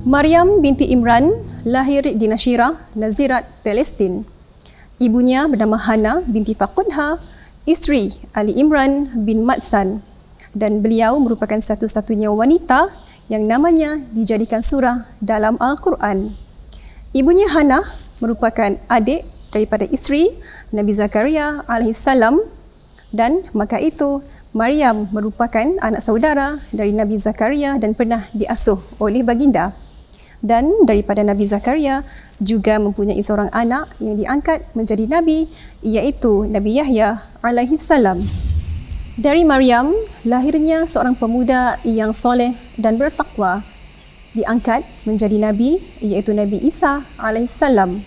Maryam binti Imran lahir di Nashirah, Nazirat, Palestin. Ibunya bernama Hana binti Faqudha, isteri Ali Imran bin Madsan, dan beliau merupakan satu-satunya wanita yang namanya dijadikan surah dalam Al-Quran. Ibunya Hana merupakan adik daripada isteri Nabi Zakaria alaihissalam, dan maka itu Maryam merupakan anak saudara dari Nabi Zakaria dan pernah diasuh oleh baginda. Dan daripada Nabi Zakaria juga mempunyai seorang anak yang diangkat menjadi Nabi, iaitu Nabi Yahya alaihissalam. Dari Maryam, lahirnya seorang pemuda yang soleh dan bertakwa, diangkat menjadi Nabi, iaitu Nabi Isa alaihissalam.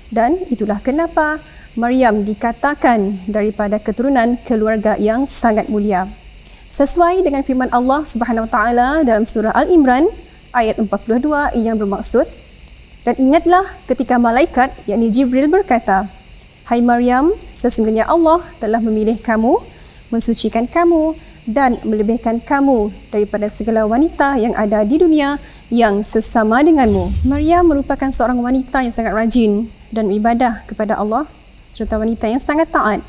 Dan itulah kenapa Maryam dikatakan daripada keturunan keluarga yang sangat mulia. Sesuai dengan firman Allah Subhanahu Wa Taala dalam surah Al-Imran ayat 42 yang bermaksud, dan ingatlah ketika malaikat yakni Jibril berkata, "Hai Maryam, sesungguhnya Allah telah memilih kamu, mensucikan kamu dan melebihkan kamu daripada segala wanita yang ada di dunia yang sesama denganmu." Maryam merupakan seorang wanita yang sangat rajin dan beribadah kepada Allah, serta wanita yang sangat taat.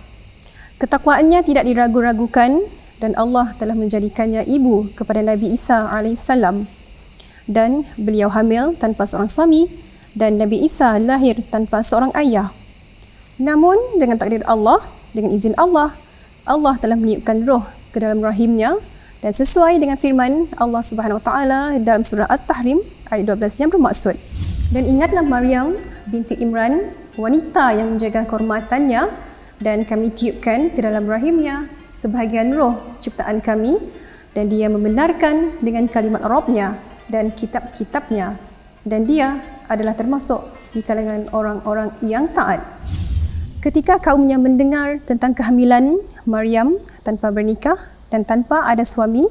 Ketakwaannya tidak diragu-ragukan dan Allah telah menjadikannya ibu kepada Nabi Isa alaihissalam. Dan beliau hamil tanpa seorang suami dan Nabi Isa lahir tanpa seorang ayah. Namun dengan takdir Allah, dengan izin Allah, Allah telah meniupkan roh ke dalam rahimnya, dan sesuai dengan firman Allah Subhanahu Wa Taala dalam surah At-Tahrim ayat 12 yang bermaksud, "Dan ingatlah Maryam binti Imran, wanita yang menjaga kehormatannya, dan kami tiupkan ke dalam rahimnya sebahagian roh ciptaan kami, dan dia membenarkan dengan kalimat Rabbnya dan kitab-kitabnya, dan dia adalah termasuk di kalangan orang-orang yang taat." Ketika kaumnya mendengar tentang kehamilan Maryam tanpa bernikah dan tanpa ada suami,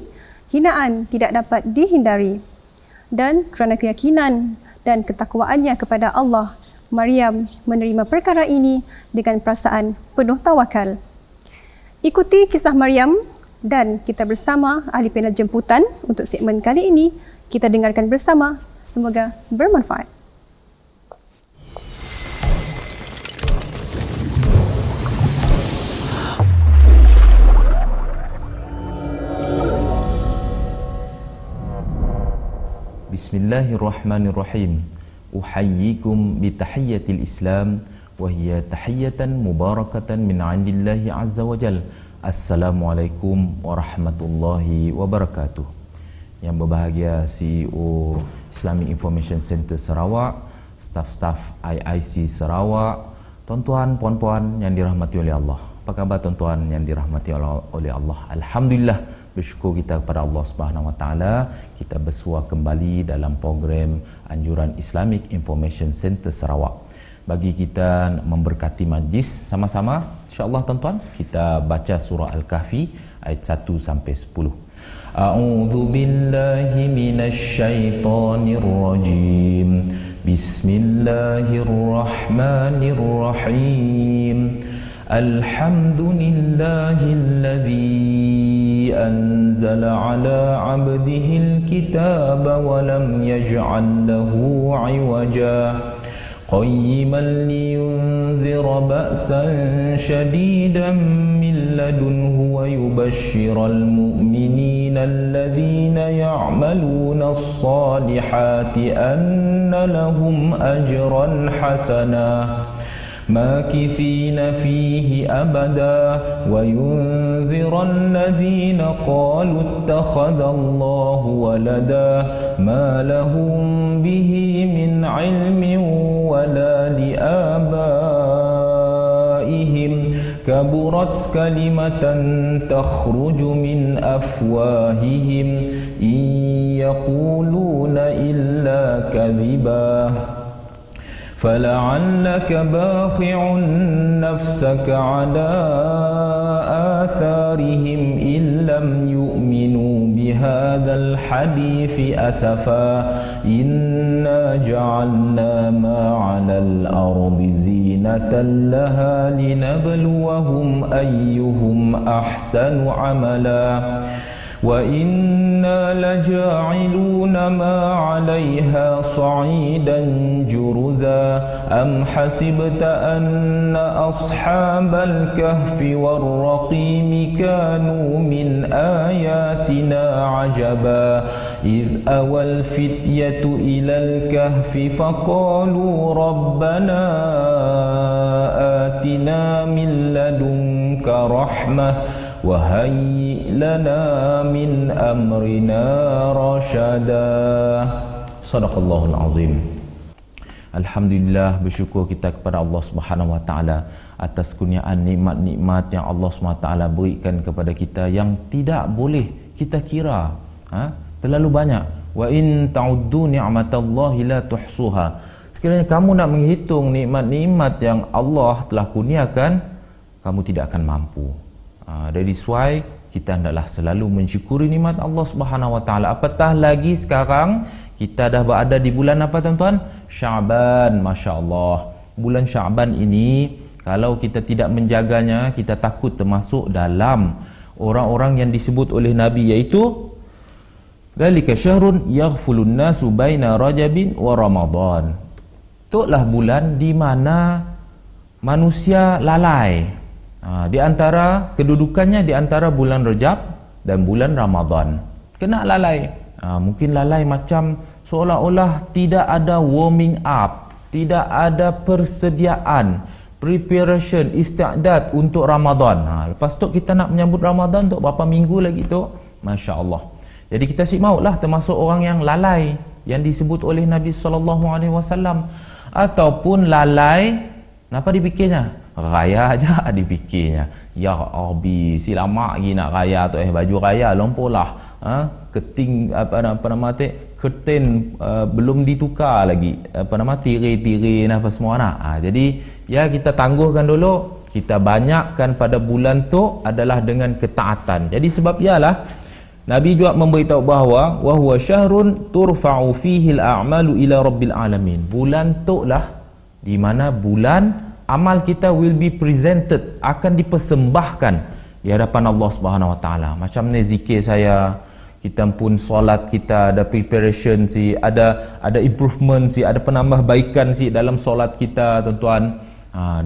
hinaan tidak dapat dihindari. Dan kerana keyakinan dan ketakwaannya kepada Allah, Maryam menerima perkara ini dengan perasaan penuh tawakal. Ikuti kisah Maryam dan kita bersama ahli panel jemputan untuk segmen kali ini. Kita dengarkan bersama, semoga bermanfaat. Bismillahirrahmanirrahim. Uhayyikum bitahiyyatil Islam wa hiya tahiyyatan mubarakatan min 'indillahi 'azza wa jal. Assalamualaikum warahmatullahi wabarakatuh. Yang berbahagia CEO Islamic Information Center Sarawak, staf-staf IIC Sarawak, tuan-tuan, puan-puan yang dirahmati oleh Allah. Apa khabar tuan-tuan yang dirahmati oleh Allah? Alhamdulillah, bersyukur kita kepada Allah Subhanahu Wa Taala. Kita bersua kembali dalam program anjuran Islamic Information Center Sarawak. Bagi kita memberkati majlis sama-sama, insya-Allah tuan-tuan, kita baca surah Al-Kahfi ayat 1 sampai 10. A'udzu billahi minasy syaithanir rajim. Bismillahirrahmanirrahim. Alhamdulillahilladzi anzala 'ala 'abdihil kitaba wa lam yaj'al lahu 'iwaja قيما لينذر بأسا شديدا من لدنه ويبشر المؤمنين الذين يعملون الصالحات أن لهم أجرا حسنا ماكثين فيه أبدا وينذر الذين قالوا اتخذ الله ولدا ما لهم به من علم ولا لآبائهم كبرت كلمة تخرج من أفواههم إن يقولون إلا كذبا فلعلك باخع نفسك على آثارهم إن لم يؤمنوا بهذا الحديث أسفا إنا جعلنا ما على الأرض زينة لها لنبلوهم أيهم أحسن عملا وإنا لجاعلون ما عليها صعيدا جرزا أم حسبت أن أصحاب الكهف والرقيم كانوا من آياتنا عجبا إذ أوى الفتية إلى الكهف فقالوا ربنا آتنا من لدنك رحمة وهيئ لنا من أمرنا رشدا. Sadaqallahul Azim. Alhamdulillah, bersyukur kita kepada Allah Subhanahu Wa Taala atas kurniaan nikmat-nikmat yang Allah Subhanahu Wa Taala berikan kepada kita yang tidak boleh kita kira, terlalu banyak. Wa in ta'uddu ni'matallahi la tuhsuha. Sekiranya kamu nak menghitung nikmat-nikmat yang Allah telah kurniakan, kamu tidak akan mampu. Dari why kita hendaklah selalu mensyukuri nikmat Allah Subhanahu Wa Taala. Apatah lagi sekarang kita dah berada di bulan apa tuan-tuan? Syaban, masya-Allah. Bulan Syaban ini kalau kita tidak menjaganya, kita takut termasuk dalam orang-orang yang disebut oleh Nabi, iaitu dzalika syahrun yaghfulun nasu baina Rajabin wa Ramadan. Itulah bulan di mana manusia lalai. Di antara kedudukannya di antara bulan Rajab dan bulan Ramadan. Kena lalai. Mungkin lalai macam seolah-olah tidak ada warming up, tidak ada persediaan, preparation, istiadat untuk Ramadan. Lepas tu kita nak menyambut Ramadan untuk berapa minggu lagi tu? Masya-Allah. Jadi kita mautlah termasuk orang yang lalai yang disebut oleh Nabi SAW. Ataupun lalai, kenapa dipikirnya? Raya aja dipikirnya. Ya Rabbi, si lama lagi nak raya tu, baju raya lompolah. Keting apa nama curtain belum ditukar lagi. Tirai-tirai apa semua nak. Jadi ya kita tangguhkan dulu. Kita banyakkan pada bulan tu adalah dengan ketaatan. Jadi sebab ialah Nabi juga memberitahu bahawa wa huwa syahrun turfa'u fihi al-a'malu ila rabbil alamin. Bulan tu lah di mana bulan amal kita will be presented, akan dipersembahkan di hadapan Allah Subhanahu Wa Taala. Macam ni zikir saya, kita pun solat kita ada preparation si, ada improvement si, ada penambahbaikan si dalam solat kita tuan-tuan.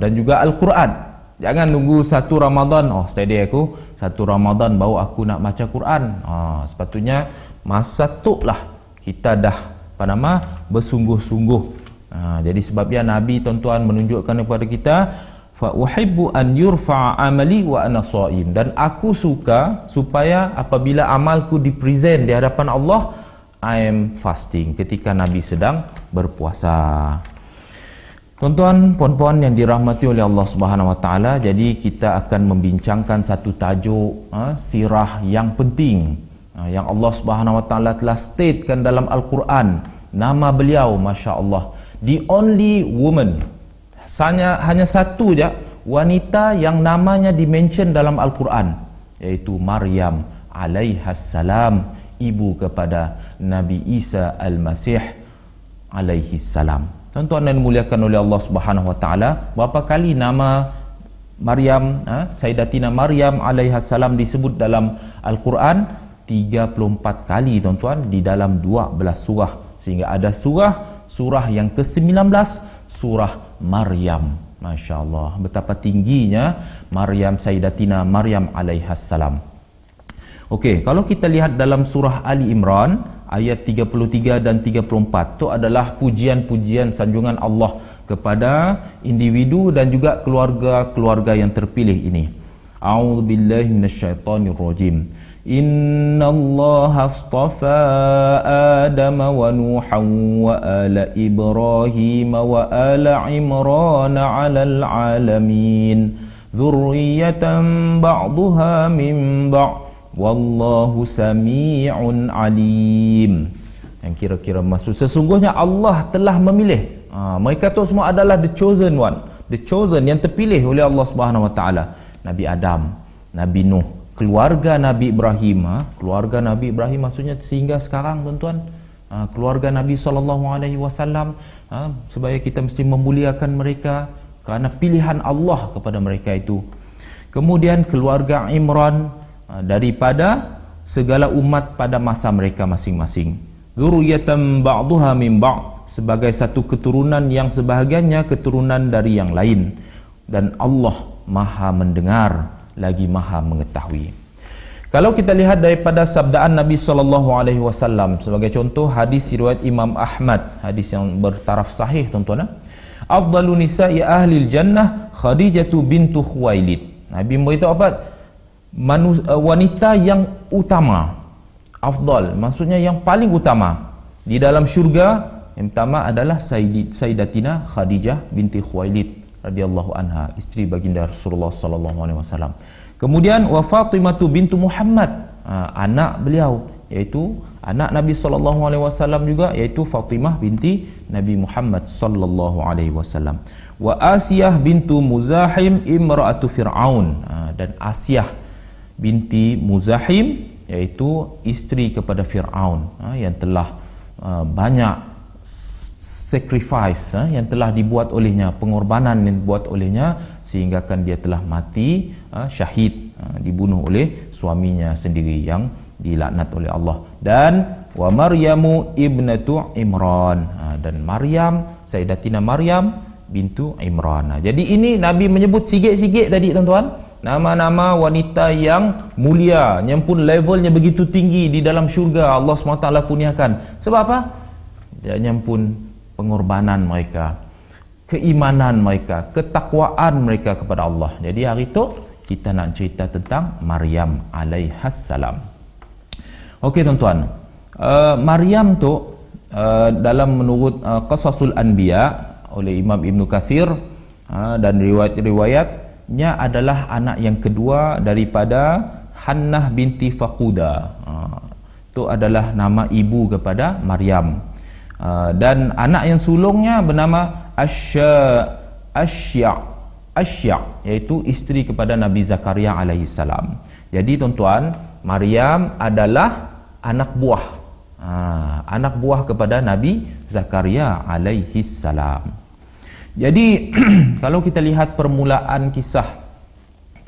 Dan juga Al-Quran. Jangan tunggu satu Ramadan, steady aku satu Ramadan baru aku nak baca Quran. Sepatutnya masa tu lah kita dah bersungguh-sungguh. Jadi sebabnya Nabi tuan-tuan menunjukkan kepada kita, fa uhibbu an yurfa'a amali wa ana shaim, dan aku suka supaya apabila amalku dipresent di hadapan Allah, I am fasting, ketika Nabi sedang berpuasa. Tuan-tuan, puan-puan yang dirahmati oleh Allah Subhanahu Wa Taala, jadi kita akan membincangkan satu tajuk sirah yang penting yang Allah Subhanahu Wa Taala telah statekan dalam Al-Quran. Nama beliau, masya-Allah, the only woman, hanya satu je wanita yang namanya dimention dalam Al-Quran, iaitu Maryam alaihassalam, ibu kepada Nabi Isa Al-Masih alaihissalam. Tuan-tuan yang dimuliakan oleh Allah Subhanahu Wa Taala, berapa kali nama Maryam, Sayyidatina Maryam alaihassalam disebut dalam Al-Quran? 34 kali tuan-tuan, di dalam 12 surah, sehingga ada surah yang ke-19, surah Maryam. Masya Allah, betapa tingginya Maryam, Sayyidatina Maryam alaihassalam. Okey, kalau kita lihat dalam surah Ali Imran ayat 33 dan 34, itu adalah pujian-pujian sanjungan Allah kepada individu dan juga keluarga-keluarga yang terpilih ini. A'udzubillahi minasyaitonirrajim. Inna Allah astafa Adam wa Nuhan wa ala Ibrahim wa ala Imran ala alamin, dhurriyatan ba'duha min ba'd, wallahu sami'un alim. Yang kira-kira maksud, sesungguhnya Allah telah memilih. Mereka tu semua adalah the chosen one, the chosen, yang terpilih oleh Allah Subhanahu Wa Taala. Nabi Adam, Nabi Nuh, keluarga Nabi Ibrahim. Keluarga Nabi Ibrahim maksudnya sehingga sekarang tuan-tuan, keluarga Nabi SAW, supaya kita mesti memuliakan mereka kerana pilihan Allah kepada mereka itu. Kemudian keluarga Imran, daripada segala umat pada masa mereka masing-masing. Dzurriyyatan ba'dhuha min ba'd, sebagai satu keturunan yang sebahagiannya keturunan dari yang lain, dan Allah Maha mendengar lagi Maha mengetahui. Kalau kita lihat daripada sabdaan Nabi SAW, sebagai contoh hadis riwayat Imam Ahmad, hadis yang bertaraf sahih tuan-tuan, afdalu nisa'i ahlil jannah Khadijatu bintu Khuwailid. Nabi memberitahu apa? Wanita yang utama, afdal maksudnya yang paling utama di dalam syurga. Yang pertama adalah Sayyidatina Khadijah binti Khuwailid radhiyallahu anha, isteri baginda Rasulullah sallallahu alaihi wasallam. Kemudian wa Fatimah bintu Muhammad, anak beliau, iaitu anak Nabi sallallahu alaihi wasallam juga, iaitu Fatimah binti Nabi Muhammad sallallahu alaihi wasallam. Wa Asiyah bintu Muzahim imra'atu Fir'aun, dan Asiyah binti Muzahim, iaitu isteri kepada Fir'aun, yang telah banyak sacrifice yang telah dibuat olehnya, pengorbanan yang dibuat olehnya, sehingga kan dia telah mati syahid, dibunuh oleh suaminya sendiri yang dilaknat oleh Allah. Dan wa Maryamu ibnatu Imran, dan Maryam, Sayyidatina Maryam bintu Imran. Jadi ini Nabi menyebut sikit-sikit tadi tuan-tuan, nama-nama wanita yang mulia, yang pun levelnya begitu tinggi di dalam syurga Allah SWT kurniakan. Sebab apa? Dia pun pengorbanan mereka, keimanan mereka, ketakwaan mereka kepada Allah. Jadi hari itu kita nak cerita tentang Maryam alaihassalam. Okey tuan-tuan, Maryam tu dalam menurut Qasasul Anbiya oleh Imam Ibn Kathir, dan riwayat-riwayatnya adalah anak yang kedua daripada Hannah binti Faquda. Itu adalah nama ibu kepada Maryam. Dan anak yang sulungnya bernama Asya', iaitu isteri kepada Nabi Zakaria alaihi salam. Jadi tuan-tuan, Maryam adalah anak buah kepada Nabi Zakaria alaihi salam. Jadi kalau kita lihat permulaan kisah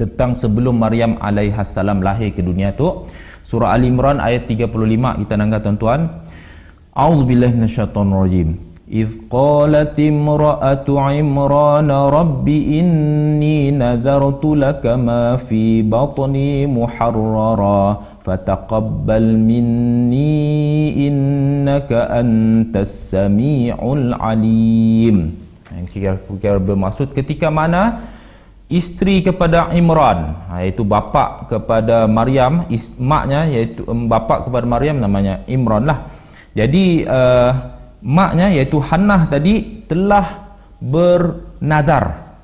tentang sebelum Maryam alaihi salam lahir ke dunia tu, surah Ali Imran ayat 35 kita nangga tuan-tuan. A'udzubillahi minasyaitonir rajim. إذ قالت امرأة عمران رب إني نذرت لك ما في بطني محررا فتقبل مني إنك أنت السميع العليم. Kira-kira bermaksud ketika mana isteri kepada Imran, iaitu bapa kepada Maryam, maknya iaitu bapa kepada Maryam namanya Imran lah. Jadi maknya iaitu Hannah tadi telah bernazar.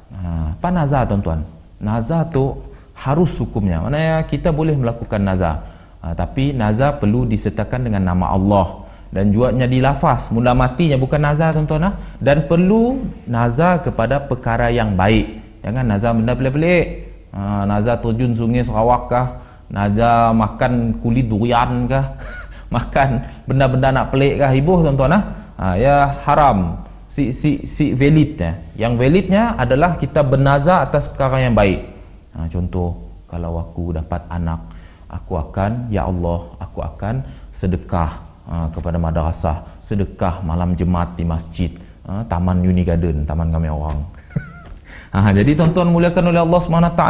Apa nazar tuan-tuan? Nazar tu harus hukumnya. Maknanya kita boleh melakukan nazar, tapi nazar perlu disertakan dengan nama Allah, dan juga di lafaz mula matinya bukan nazar tuan-tuan. Dan perlu nazar kepada perkara yang baik. Jangan nazar benda pelik-pelik. Nazar terjun sungai Sarawak kah? Nazar makan kulit durian kah? Makan benda-benda nak pelik kah? Ibuh tuan-tuan ya haram. Si validnya. Yang validnya adalah kita bernazar atas perkara yang baik. Contoh, kalau aku dapat anak, aku akan, ya Allah, aku akan sedekah kepada madrasah, sedekah malam Jumaat di masjid, taman Uni Garden, taman kami orang. Jadi tuan-tuan muliakan oleh Allah SWT,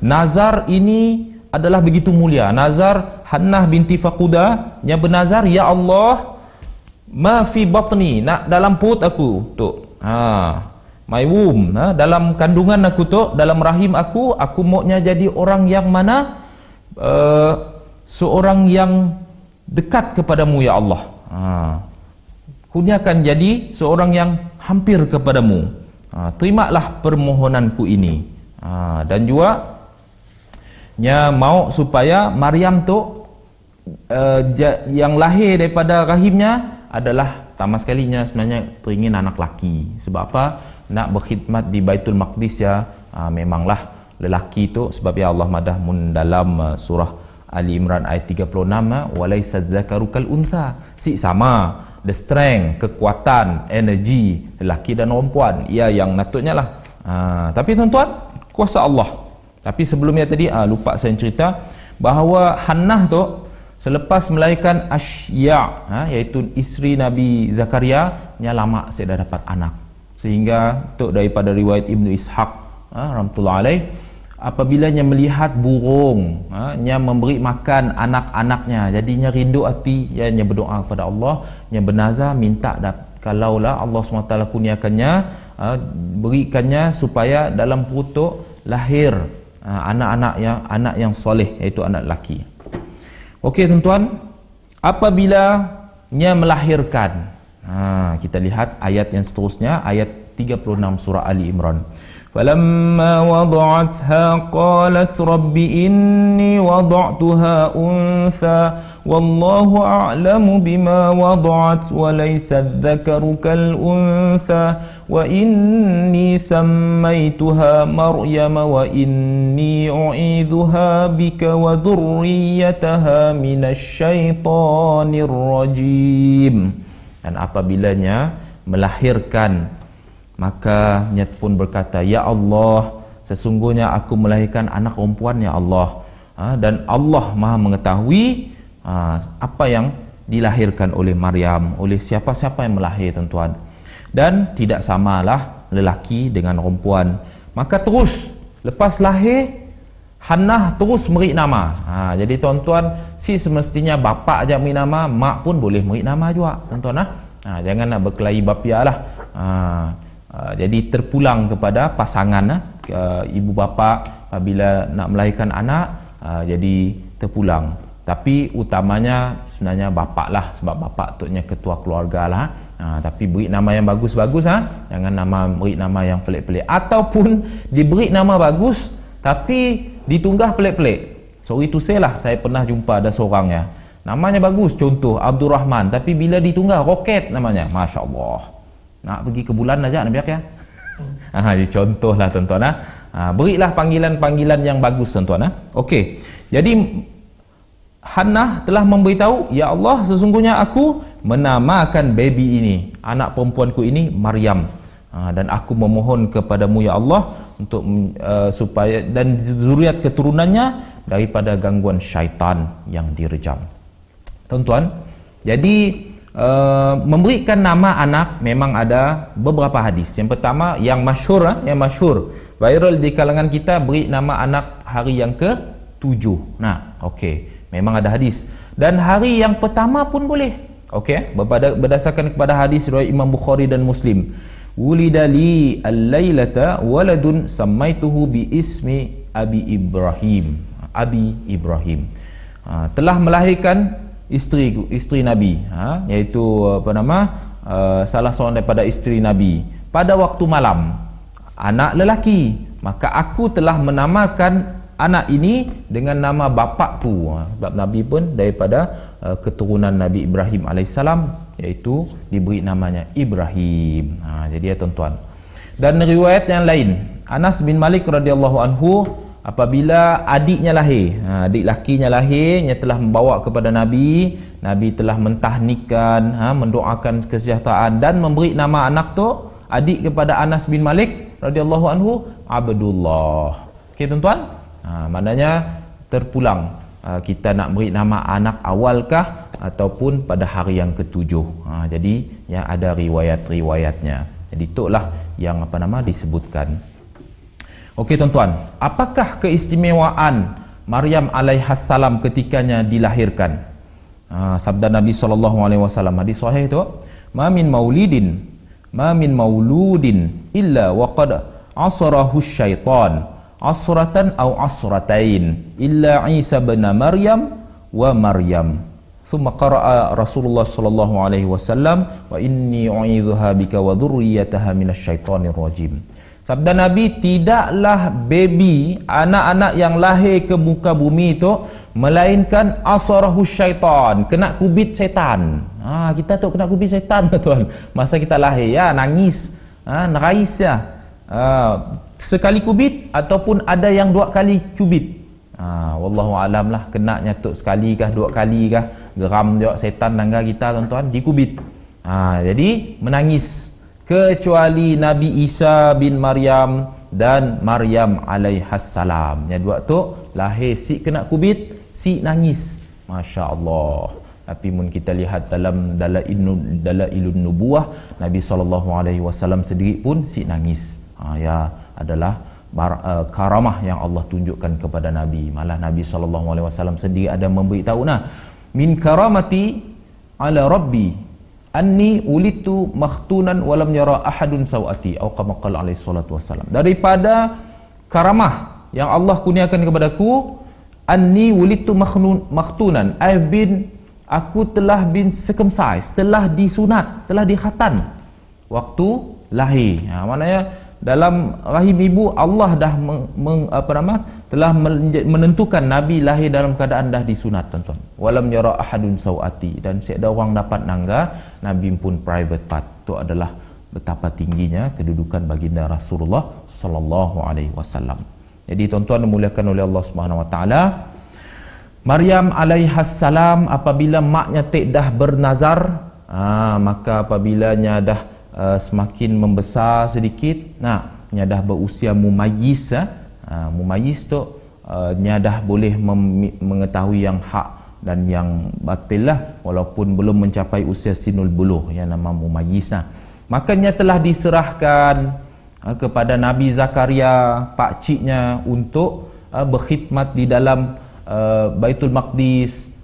nazar ini adalah begitu mulia. Nazar Hannah binti Faquda yang bernazar, ya Allah, ma fi batni, nak dalam perut aku tu, my womb, dalam kandungan aku tu, dalam rahim aku maunya jadi orang yang mana? Seorang yang dekat kepadamu ya Allah. Kurniakan jadi seorang yang hampir kepadamu. Terimalah permohonanku ini. Dan juga nya mau supaya Maryam tu yang lahir daripada rahimnya adalah pertama sekalinya sebenarnya teringin anak laki. Sebab apa? Nak berkhidmat di Baitul Maqdis ya. Memanglah lelaki tu, sebab ya Allah madah mun dalam surah Ali Imran ayat 36, walaisa dzakaru kal untha, sama the strength, kekuatan, energi lelaki dan perempuan, ia yang natutnya lah. Tapi tuan-tuan, kuasa Allah. Tapi sebelumnya tadi lupa saya cerita bahawa Hannah tu Selepas melahirkan Asya, iaitu isteri Nabi Zakaria, nya lama saya dah dapat anak. Sehingga untuk daripada riwayat Ibnu Ishaq rahmatullah alaih, apabila nya melihat burung, nya memberi makan anak-anaknya, jadinya rindu hati, nya berdoa kepada Allah, nya bernazar minta kalaulah Allah SWT kurniakannya, berikannya supaya dalam perut tu lahir anak yang soleh, iaitu anak lelaki. Okey tuan-tuan, apabila nya melahirkan, kita lihat ayat yang seterusnya, ayat 36 surah Ali Imran. Falamma wada'atha qalat rabbi inni wada'tuha untha wallahu a'lamu bima wada'at wa laysa adh-dhakaru kal untha wa inni sammaytuha Maryama wa inni u'idhuha bika wa dhurriyyataha minasyaitonir rajim. Dan apabilanya melahirkan, maka nya pun berkata, ya Allah, sesungguhnya aku melahirkan anak perempuan, ya Allah, dan Allah Maha mengetahui apa yang dilahirkan oleh Maryam, oleh siapa-siapa yang melahir tuan-tuan, dan tidak samalah lelaki dengan perempuan. Maka terus lepas lahir, Hannah terus beri nama. Jadi tuan-tuan, semestinya bapa aja beri nama, mak pun boleh beri nama juga tuan-tuan. Jangan nak berkelahi bapia lah. Jadi terpulang kepada pasangan, ibu bapa apabila nak melahirkan anak, jadi terpulang. Tapi utamanya sebenarnya bapa lah, sebab bapa tunya ketua keluarga lah. Tapi beri nama yang bagus-bagus, jangan beri nama yang pelik-pelik, ataupun diberi nama bagus tapi ditunggah pelik-pelik. Sorry to say lah, saya pernah jumpa ada seorang ya, namanya bagus, contoh Abdul Rahman, tapi bila ditunggah roket namanya, Masya Allah, nak pergi ke bulan aja nak biar ya. Jadi contoh lah tuan-tuan. Berilah panggilan-panggilan yang bagus tuan-tuan. Okey, jadi Hannah telah memberitahu, ya Allah, sesungguhnya aku menamakan baby ini, anak perempuanku ini, Maryam, dan aku memohon kepadamu ya Allah untuk supaya dan zuriat keturunannya daripada gangguan syaitan yang direjam. Tuan-tuan, jadi memberikan nama anak memang ada beberapa hadis. Yang pertama yang masyhur, viral di kalangan kita, beri nama anak hari yang ke-7. Okey, memang ada hadis. Dan hari yang pertama pun boleh. Okey, berdasarkan kepada hadis riwayat Imam Bukhari dan Muslim. Wulida li al-lailata waladun sammaituhu bi ismi Abi Ibrahim. Telah melahirkan isteri Nabi, iaitu salah seorang daripada isteri Nabi pada waktu malam, anak lelaki, maka aku telah menamakan anak ini dengan nama bapakku. Sebab Nabi pun daripada keturunan Nabi Ibrahim alaihissalam, iaitu diberi namanya Ibrahim. Jadi ya tuan-tuan, dan riwayat yang lain, Anas bin Malik radhiyallahu anhu, apabila adiknya lahir, adik lakinya lahir, nya telah membawa kepada Nabi telah mentahnikan, mendoakan kesejahteraan dan memberi nama anak tu, adik kepada Anas bin Malik radhiyallahu anhu, Abdullah. Okey tuan-tuan, maknanya terpulang, kita nak beri nama anak awalkah ataupun pada hari yang ke-7. Jadi ya ada riwayat-riwayatnya. Jadi itulah yang disebutkan. Okey tuan-tuan, apakah keistimewaan Maryam alaihassalam ketikanya dilahirkan? Sabda Nabi SAW, hadis sahih itu, ma min mauludin illa waqad asarahu syaitan asratan aw asratain illa Isa bin Maryam wa Maryam. Thumma qara'a Rasulullah sallallahu alaihi wasallam wa inni u'idzuha bika wa dhurriyyataha minasyaitonir rajim. Sabda Nabi, tidaklah baby, anak-anak yang lahir ke muka bumi itu melainkan asarahu syaitan, kena kubit syaitan. Kita tu kena kubit syaitan tuan. Masa kita lahir ya, nangis, nangis ya. Sekali kubit ataupun ada yang 2 kali cubit. Wallahu alam lah, kena nyatuk sekali kah 2 kali kah, geram juga setan tangga kita tuan-tuan, dikubit. Jadi menangis, kecuali Nabi Isa bin Maryam dan Maryam alaihassalam. Yang 2 tu lahir si kena kubit, si nangis. Masya Allah. Tapi mun kita lihat dalam dalailun nubuwah, Nabi SAW sendiri pun si nangis. Ya adalah karamah yang Allah tunjukkan kepada Nabi. Malah Nabi SAW sendiri ada memberitahu, min karamati ala rabbi anni ulitu makhtunan walam yara ahadun sawati, atau kama qala alaihi salatu wassalam. Daripada karamah yang Allah kurniakan kepadaku, anni ulitu makhtunan, aku telah bin circumcised, telah disunat, telah dikhatan waktu lahir. Maknanya dalam rahim ibu Allah dah telah menentukan Nabi lahir dalam keadaan dah disunat, tuan-tuan. Walam yara ahadun sawati, dan tiada orang dapat nangga Nabi pun private part. Itu adalah betapa tingginya kedudukan baginda Rasulullah sallallahu alaihi wasallam. Jadi tuan-tuan dimuliakan oleh Allah Subhanahu wa taala, Maryam alaihassalam apabila maknya dah bernazar, maka apabilanya dah semakin membesar sedikit, nya dah berusia mumayyiz, mumayyiz tu nya dah boleh mengetahui yang hak dan yang batil lah, walaupun belum mencapai usia sinul buluh yang nama mumayyiz. Makanya telah diserahkan kepada Nabi Zakaria, pakciknya, untuk berkhidmat di dalam Baitul Maqdis.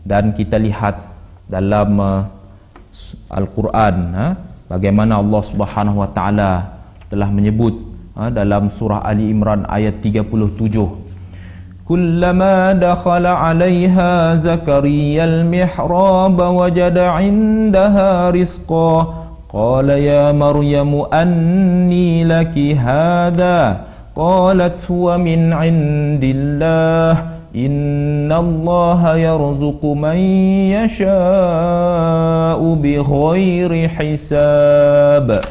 Dan kita lihat dalam Al-Quran bagaimana Allah Subhanahu wa taala telah menyebut dalam surah Ali Imran ayat 37, kullama dakhala 'alaiha Zakaria al-mihrab wajada 'indaha rizqa qala ya Maryamu anni laki hadha qalat huwa min 'indillah innallaha yarzuqu man yasha'u bighairi hisab.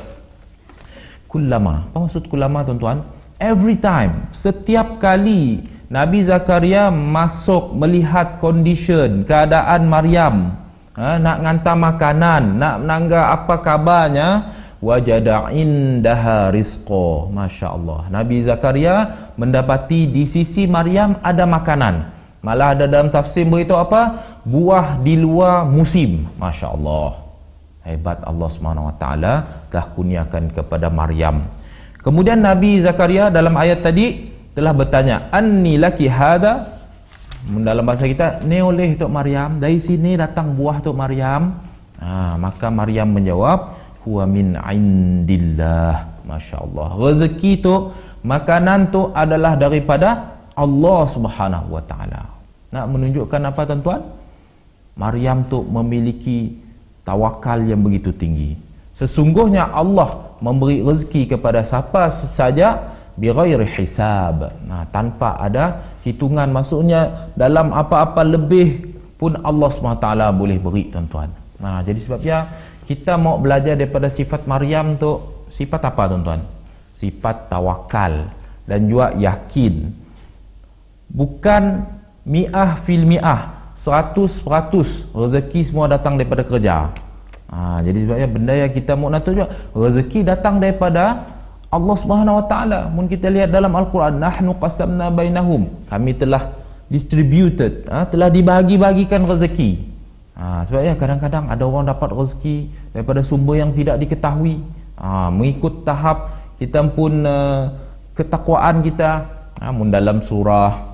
Kullama, apa maksud kullama, tuan-tuan? Every time, setiap kali Nabi Zakaria masuk melihat condition, keadaan Maryam, nak ngantar makanan, nak menangga apa kabarnya, wajada indaha rizqa. Masya Allah, Nabi Zakaria mendapati di sisi Maryam ada makanan. Malah ada dalam tafsir beritahu apa? Buah di luar musim. Masya Allah, hebat Allah SWT telah kurniakan kepada Maryam. Kemudian Nabi Zakaria dalam ayat tadi telah bertanya, anni laki hada, dalam bahasa kita, ni oleh Tok Maryam, dari sini datang buah Tok Maryam. Maka Maryam menjawab, huwa min indillah. Masya Allah, rezeki tu, makanan tu adalah daripada Allah Subhanahu wa taala. Nak menunjukkan apa, tuan-tuan? Maryam tu memiliki tawakal yang begitu tinggi. Sesungguhnya Allah memberi rezeki kepada siapa saja bighairi hisab, tanpa ada hitungan. Maksudnya dalam apa-apa lebih pun Allah SWT boleh beri, tuan-tuan. Jadi sebabnya kita mau belajar daripada sifat Maryam tu, sifat apa, tuan-tuan? Sifat tawakal dan juga yakin. Bukan mi'ah fil mi'ah, 100% rezeki semua datang daripada kerja. Jadi sebabnya benda yang kita mau nak tunjuk, rezeki datang daripada Allah Subhanahu wa taala. Mun kita lihat dalam Al-Quran, nahnu qasamna bainahum, kami telah distributed, telah dibagi-bagikan rezeki. Sebabnya kadang-kadang ada orang dapat rezeki daripada sumber yang tidak diketahui, mengikut tahap kita pun ketakwaan kita. Mun dalam surah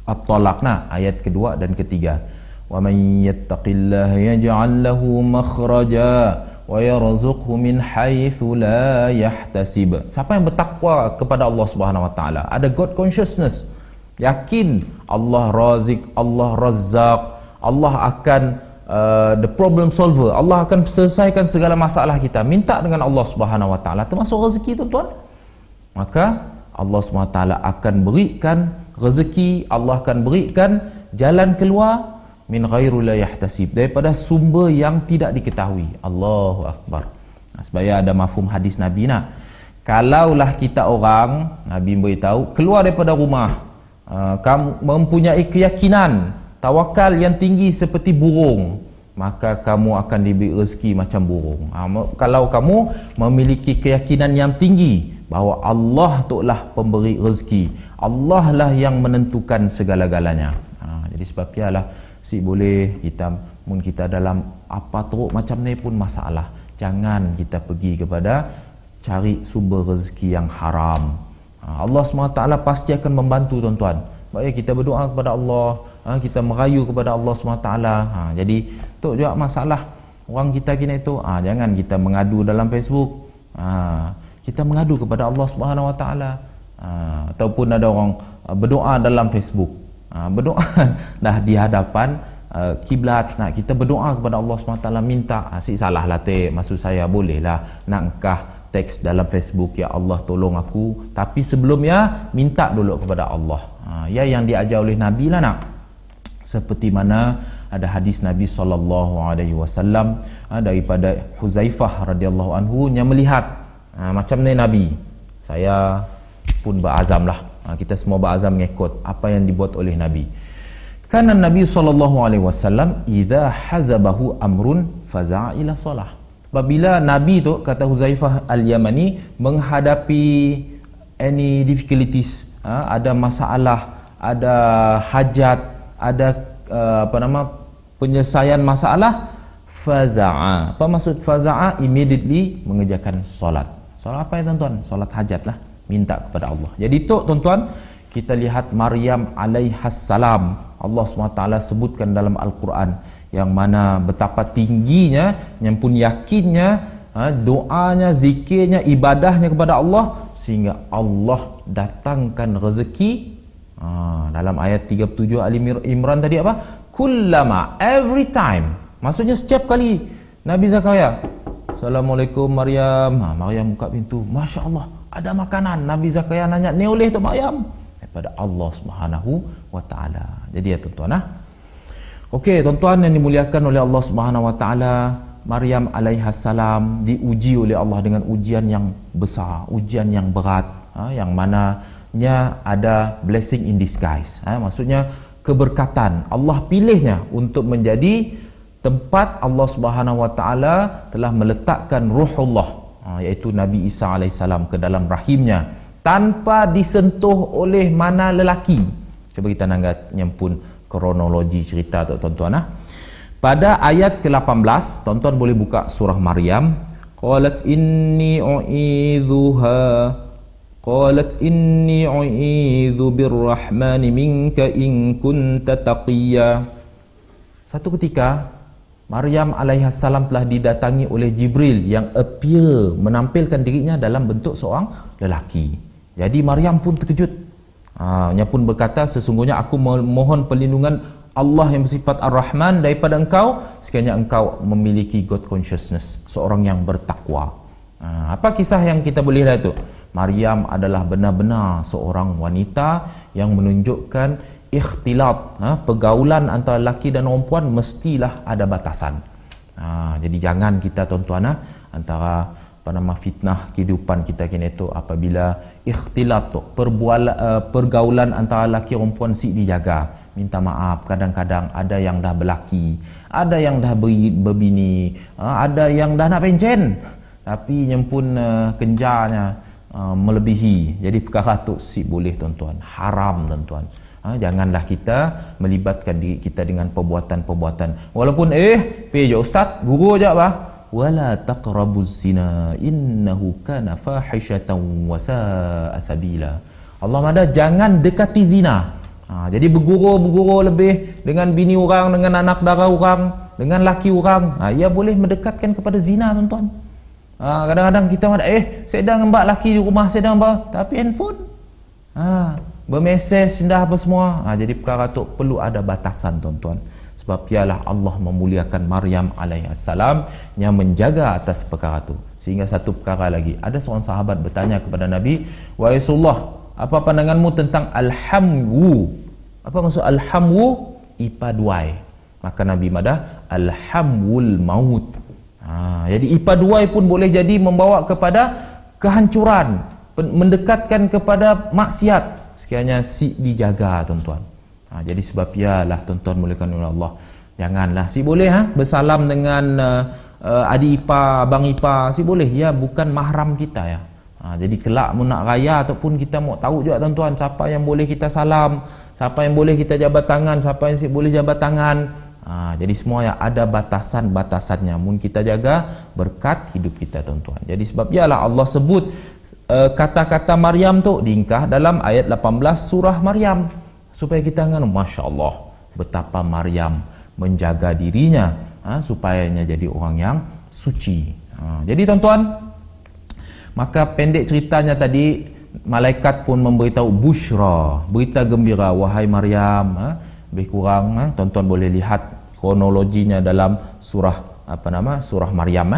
At-Talaq ayat kedua dan ketiga, wa man yattaqillaha yaj'al lahu makhraja wa yarzuqhu min haitsu la yahtasib. Siapa yang bertakwa kepada Allah Subhanahu wa taala, ada God consciousness, yakin Allah Razik, Allah Razzaq, Allah akan the problem solver, Allah akan selesaikan segala masalah kita. Minta dengan Allah Subhanahu wa taala, termasuk rezeki, tuan-tuan. Maka Allah Subhanahu wa taala akan berikan rezeki, Allah akan berikan jalan keluar min ghairu la yahtasib, daripada sumber yang tidak diketahui. Allahu akbar. Sebab ada mafhum hadis Nabi, kalaulah kita orang, Nabi beritahu, keluar daripada rumah, kamu mempunyai keyakinan, tawakal yang tinggi seperti burung, maka kamu akan diberi rezeki macam burung. Kalau kamu memiliki keyakinan yang tinggi bahawa Allah tu lah pemberi rezeki, Allah lah yang menentukan segala-galanya. Jadi sebab ialah si boleh kita dalam apa teruk macam ni pun masalah. Jangan kita pergi kepada cari sumber rezeki yang haram. Allah SWT pasti akan membantu tuan-tuan. Baik kita berdoa kepada Allah, kita merayu kepada Allah SWT. Jadi tu juga masalah orang kita kini tu. Jangan kita mengadu dalam Facebook. Kita mengadu kepada Allah SWT. Ataupun ada orang berdoa dalam Facebook. Berdoa dah di hadapan kiblat, nak kita berdoa kepada Allah SWT, minta si salah lah maksud saya bolehlah nak engkah teks dalam Facebook, ya Allah tolong aku, tapi sebelumnya minta dulu kepada Allah. Ya yang diajar oleh Nabi lah nak, seperti mana ada hadis Nabi SAW daripada Huzaifah radhiyallahu anhu yang melihat macam ni Nabi. Saya pun berazam lah, kita semua berazam mengikut apa yang dibuat oleh Nabi. Karena Nabi SAW idza hazabahu amrun faza'a ila solah. Apabila Nabi tu, kata Huzaifah al-Yamani, menghadapi any difficulties, ada masalah, ada hajat, ada penyelesaian masalah, faza'a. Apa maksud faza'a? Immediately mengerjakan solat. Solat apa ya tuan-tuan? Solat hajat lah, minta kepada Allah. Jadi tu tuan-tuan, kita lihat Maryam alaihassalam, Allah SWT sebutkan dalam Al-Quran, yang mana betapa tingginya, yang pun yakinnya, doanya, zikirnya, ibadahnya kepada Allah, sehingga Allah datangkan rezeki. Dalam ayat 37 Ali Imran tadi apa? Kullama, every time, maksudnya setiap kali Nabi Zakaria, Assalamualaikum Maryam, Maryam buka pintu, Masya Allah ada makanan. Nabi Zakaria nanya, ni oleh tu Maryam? Daripada Allah Subhanahu wa Ta'ala. Jadi ya tuan-tuan, okey tuan-tuan yang dimuliakan oleh Allah Subhanahu wa Ta'ala, Maryam alaihassalam diuji oleh Allah dengan ujian yang besar, ujian yang berat, yang mananya ada blessing in disguise, maksudnya keberkatan. Allah pilihnya untuk menjadi tempat Allah Subhanahu wa Ta'ala telah meletakkan ruhullah, iaitu Nabi Isa alaihissalam ke dalam rahimnya tanpa disentuh oleh mana lelaki. Cuba kita nangat nyempun kronologi cerita tu tuan-tuan. Pada ayat ke-18, tuan-tuan boleh buka surah Maryam. Qalat inni u'idzu birrahmani minka in kunta taqiyya. Satu ketika Maryam alaihassalam telah didatangi oleh Jibril yang appear, menampilkan dirinya dalam bentuk seorang lelaki. Jadi Maryam pun terkejut. Nya pun berkata, sesungguhnya aku mohon perlindungan Allah yang bersifat Ar-Rahman daripada engkau, sekiranya engkau memiliki God consciousness, seorang yang bertakwa. Apa kisah yang kita boleh lihat tu? Maryam adalah benar-benar seorang wanita yang menunjukkan ikhtilat, pergaulan antara lelaki dan perempuan mestilah ada batasan. Jadi jangan kita tuan-tuan antara fitnah kehidupan kita kini tu apabila ikhtilat tu, pergaulan antara lelaki dan perempuan dijaga. Minta maaf, kadang-kadang ada yang dah berlaki, ada yang dah berbini, ada yang dah nak pencen, tapi yang pun kenjarnya melebihi. Jadi perkara tu boleh tuan-tuan, haram tuan-tuan. Janganlah kita melibatkan diri kita dengan perbuatan-perbuatan. Walaupun pergi ustaz, guru je apa? Wala taqrabuz zina innahu kana fahishatan wa sa'a sabila. Allah ada jangan dekati zina. Jadi berguru lebih dengan bini orang, dengan anak dara orang, dengan laki orang, ia boleh mendekatkan kepada zina tuan-tuan. Kadang-kadang kita ada sedang ngembak laki di rumah, sedang tapi handphone bermesej dah apa semua. Jadi perkara tu perlu ada batasan tuan-tuan. Sebab ialah Allah memuliakan Maryam alaihissalam yang menjaga atas perkara tu. Sehingga satu perkara lagi, ada seorang sahabat bertanya kepada Nabi, "Wahai Rasulullah, apa pandanganmu tentang al-hamwu?" Apa maksud al-hamwu? Ipaduai. Maka Nabi madah al-hamwul maut. Jadi ipaduai pun boleh jadi membawa kepada kehancuran, mendekatkan kepada maksiat, sekiranya dijaga tuan-tuan. Jadi sebab ialah tuan-tuan mulakan oleh Allah, janganlah boleh bersalam dengan adik ipar, abang ipar, boleh, ya bukan mahram kita ya. Jadi kelak mau nak raya ataupun kita mau tahu juga tuan-tuan siapa yang boleh kita salam, siapa yang boleh kita jabat tangan, siapa yang boleh jabat tangan. Jadi semua yang ada batasan-batasannya. Mun kita jaga berkat hidup kita tuan-tuan. Jadi sebab ialah Allah sebut kata-kata Maryam tu diingkah dalam ayat 18 surah Maryam, supaya kita ingat, Masya Allah, betapa Maryam menjaga dirinya supayanya jadi orang yang suci. Jadi tuan-tuan, maka pendek ceritanya tadi, malaikat pun memberitahu busyra, berita gembira, wahai Maryam. Lebih kurang tuan-tuan boleh lihat kronologinya dalam surah surah Maryam.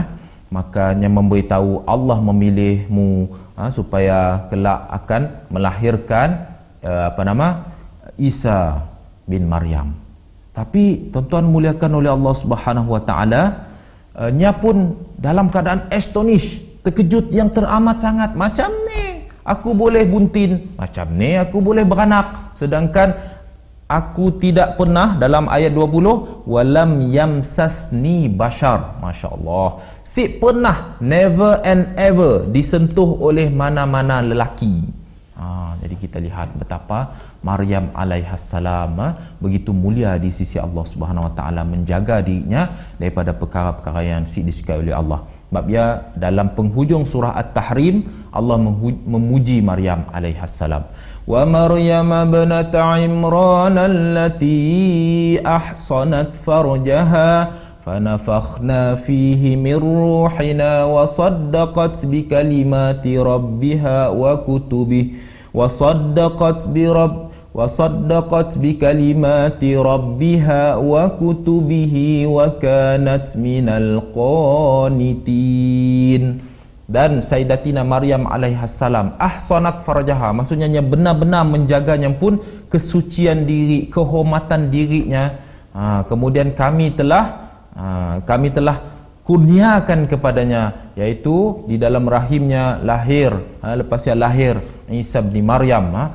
Makanya memberitahu Allah memilihmu supaya kelak akan melahirkan Isa bin Maryam. Tapi tuan-tuan muliakan oleh Allah Subhanahu wa taala, nya pun dalam keadaan astonish, terkejut yang teramat sangat. Macam ni aku boleh buntin, macam ni aku boleh beranak, sedangkan aku tidak pernah, dalam ayat 20, walam yamsasni bashar. Masya Allah, si pernah, never and ever disentuh oleh mana-mana lelaki. Jadi kita lihat betapa Maryam alaihassalam begitu mulia di sisi Allah Subhanahu wa taala, menjaga dirinya daripada perkara-perkara yang disukai oleh Allah. Sebab ya dalam penghujung surah At-Tahrim, Allah memuji Maryam alaihassalam. Wa Maryam ibnat Imran allati ahsanat farjaha fanafakhna fihi min ruhina wa saddaqat bi kalimati rabbiha wa kutubihi وصدقت بكلمات ربها وكتبه وكانت من القانتين. Dan Sayyidatina Maryam alaihassalam ahsanat farjaha, maksudnya benar-benar menjaganya pun kesucian diri, kehormatan dirinya. Kemudian kami telah kurniakan kepadanya, yaitu di dalam rahimnya lahir, lepas dia lahir Isa bin Maryam,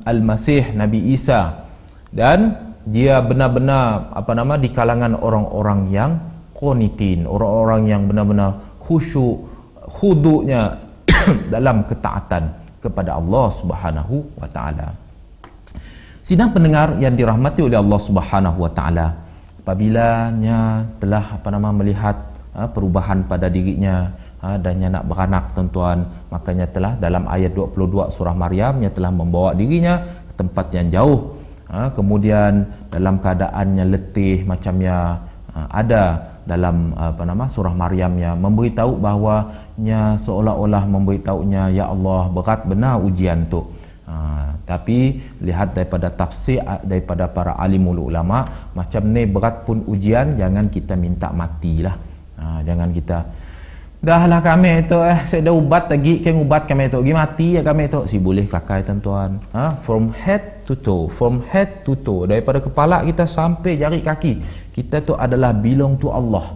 Al-Masih Nabi Isa, dan dia benar-benar di kalangan orang-orang yang qanitin, orang-orang yang benar-benar khusyuk, khuduknya dalam ketaatan kepada Allah Subhanahu wa taala. Sidang pendengar yang dirahmati oleh Allah Subhanahu wa taala, apabila nya telah melihat perubahan pada dirinya dan nya nak beranak tuan-tuan, makanya telah dalam ayat 22 surah Maryam, nya telah membawa dirinya ke tempat yang jauh. Kemudian dalam keadaannya letih, macamnya ada dalam surah Maryam yang memberitahu bahawa nya seolah-olah memberitahunya, ya Allah, berat benar ujian tu. Tapi lihat daripada tafsir daripada para alimul ulama, macam ni berat pun ujian, jangan kita minta matilah. Jangan kita dah lah kami tu saya dah ubat lagi, kan ubat kami tu pergi mati ya kami tu, si boleh kakai tuan-tuan. From head to toe, daripada kepala kita sampai jari kaki kita tu adalah belong to Allah.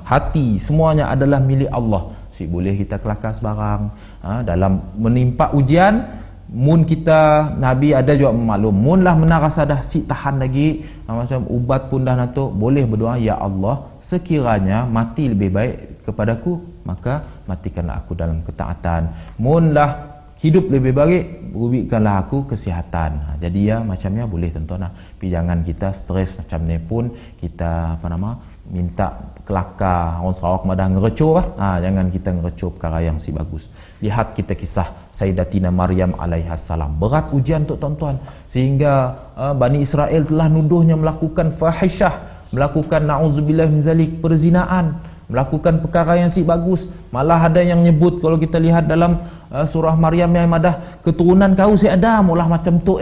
Hati semuanya adalah milik Allah. Si boleh kita kelakar sebarang. Dalam menimpa ujian, mun kita, Nabi ada juga maklum, mun lah menar rasa dah si tahan lagi, macam ubat pun dah nato, boleh berdoa, ya Allah, sekiranya mati lebih baik kepadaku, maka matikanlah aku dalam ketaatan. Mun lah hidup lebih baik, berikanlah aku kesihatan. Jadi ya macamnya boleh tuan-tuan. Tapi jangan kita stres macam ni pun kita minta kelakar, orang Sarawak madah ngerecoh jangan kita ngerecoh perkara yang si bagus. Lihat kita kisah Sayyidatina Maryam alaihassalam, berat ujian tu tuan-tuan, sehingga Bani Israel telah nuduhnya melakukan fahishah, melakukan na'udzubillah min zalik, perzinaan, melakukan perkara yang si bagus. Malah ada yang nyebut, kalau kita lihat dalam surah Maryam yang madah, keturunan kau si Adam ulah macam tu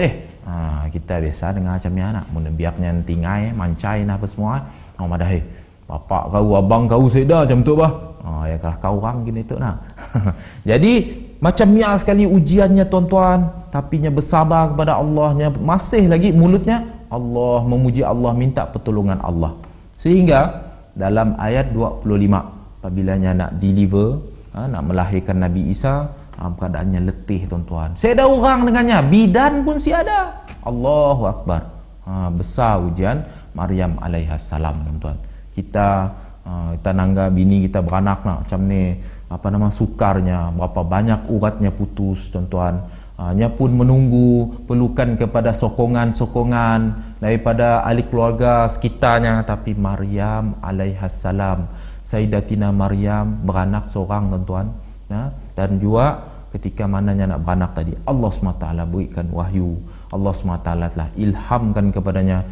kita biasa dengar macam ni anak mun biaknya tingai mancai apa semua madah bapak kau, abang kau sedah macam tu ya kalah kau orang gini tu nak. Jadi macam ni sekali ujiannya tuan-tuan, tapi nya bersabar kepada Allah, nya masih lagi mulutnya Allah memuji Allah, minta pertolongan Allah. Sehingga dalam ayat 25, apabila nya nak deliver, nak melahirkan Nabi Isa, keadaannya letih tuan-tuan. Saya ada orang dengannya, bidan pun si ada. Allahu Akbar. Besar ujian Maryam alaihassalam tuan-tuan. Kita nangga bini kita beranak nak macam ni, sukarnya, berapa banyak uratnya putus tuan-tuan. Nya pun menunggu, perlukan kepada sokongan-sokongan daripada ahli keluarga sekitarnya. Tapi Maryam alaihassalam, Sayyidatina Maryam beranak seorang, tuan-tuan. Dan juga ketika mananya nak beranak tadi, Allah SWT berikan wahyu, Allah SWT telah ilhamkan kepadanya,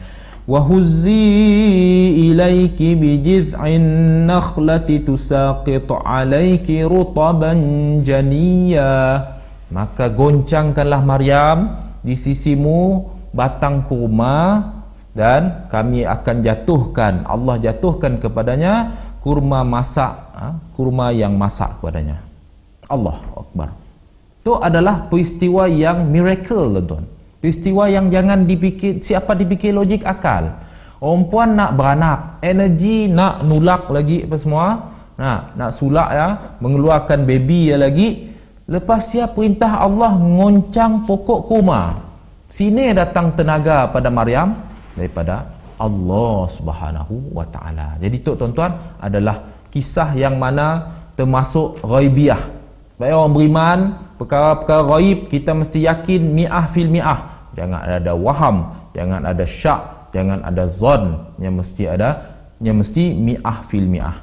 wahuzzi ilaiki bijiz'in nakhlati tusaqit alaiki rutaban janiyya, maka goncangkanlah Maryam di sisimu batang kurma, dan kami akan jatuhkan, Allah jatuhkan kepadanya kurma masak, kurma yang masak kepadanya. Allah Akbar. Itu adalah peristiwa yang miracle, tuan-tuan. Peristiwa yang jangan dipikir, siapa dipikir logik akal. Perempuan nak beranak, energi nak nulak lagi apa semua, nak sulak ya, mengeluarkan baby ya lagi. Lepas siap perintah Allah ngoncang pokok kurma. Sini datang tenaga pada Maryam daripada Allah Subhanahu wa taala. Jadi tu, tuan-tuan, adalah kisah yang mana termasuk ghaibiyah. Baik orang beriman, perkara-perkara ghaib kita mesti yakin mi'ah fil mi'ah. Jangan ada waham, jangan ada syak, jangan ada zon, yang mesti mi'ah fil mi'ah.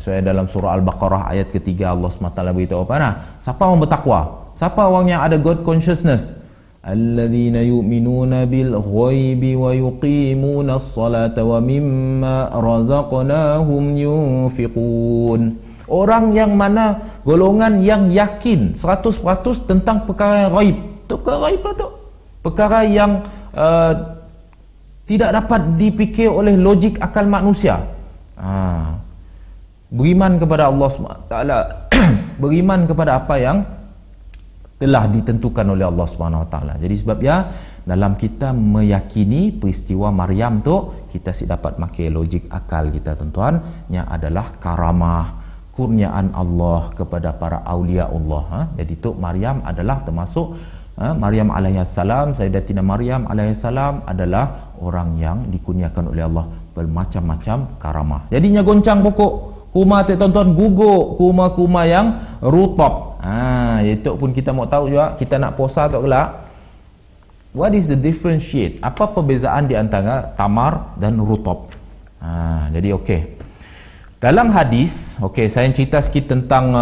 Saya dalam surah Al-Baqarah ayat ketiga Allah SWT beritahu apa? Siapa orang bertakwa? Siapa orang yang ada God consciousness? Alladzina yu'minuna bil ghaibi wa yuqimuna as-salata wa mimma razaqnahum yunfiqun. Orang yang mana golongan yang yakin 100% tentang perkara yang ghaib. Itu perkara ghaib tu. Perkara yang tidak dapat dipikir oleh logik akal manusia. Beriman kepada Allah SWT, beriman kepada apa yang telah ditentukan oleh Allah SWT. Jadi sebabnya dalam kita meyakini peristiwa Maryam tu, kita dapat pakai logik akal kita, tuan-tuan, yang adalah karamah, kurniaan Allah kepada para awliya Allah. Jadi tu Maryam adalah termasuk Maryam alaihissalam, Sayyidatina Maryam alaihissalam adalah orang yang dikurniakan oleh Allah bermacam-macam karamah. Jadinya goncang pokok kurma, tuan-tuan, gugur kurma-kurma yang rutab. Itu pun kita mau tahu juga, kita nak puasa tak kelak, what is the differentiate, apa perbezaan di antara tamar dan rutab. Jadi okey, dalam hadis, saya cerita sikit tentang